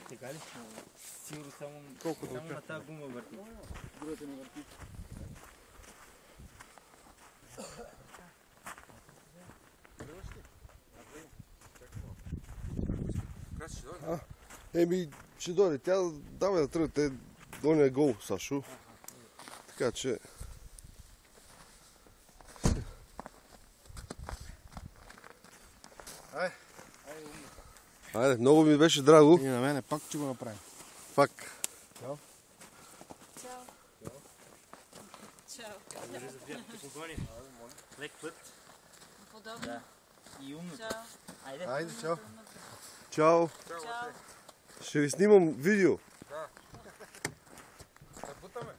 Така ли? Сигурно само на тази гума върти. Другата не върти. Еми, ще дойде. Тя давай да тръгне. Те доня е гол, Сашо. Така че... Айде, много ми беше драго. И на мене пак ще го направим. Пак. Чао. Чао. Чао. Благодаря за приятното погони. Лек път. Подобно. Да. И умно. Чао. Айде. Айде, чао. Чао. Чао. Ще ви снимам видео. Да. Да бутаме.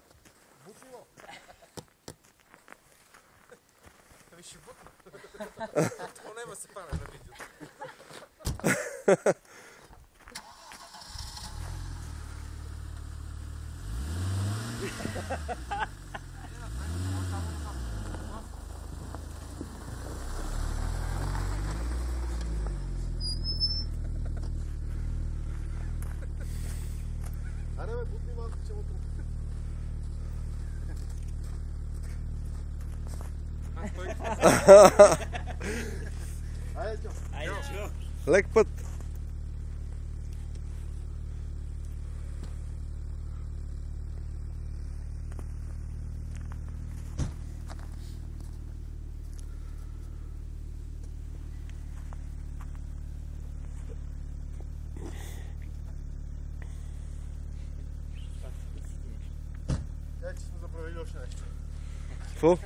Бути го. Ами ще бутна. Това няма се пане на видеото. Аре бе, бутни малко, че му Айде, чао. Айде, чао. Лек път. Я че сме забравили още нещо. Какво?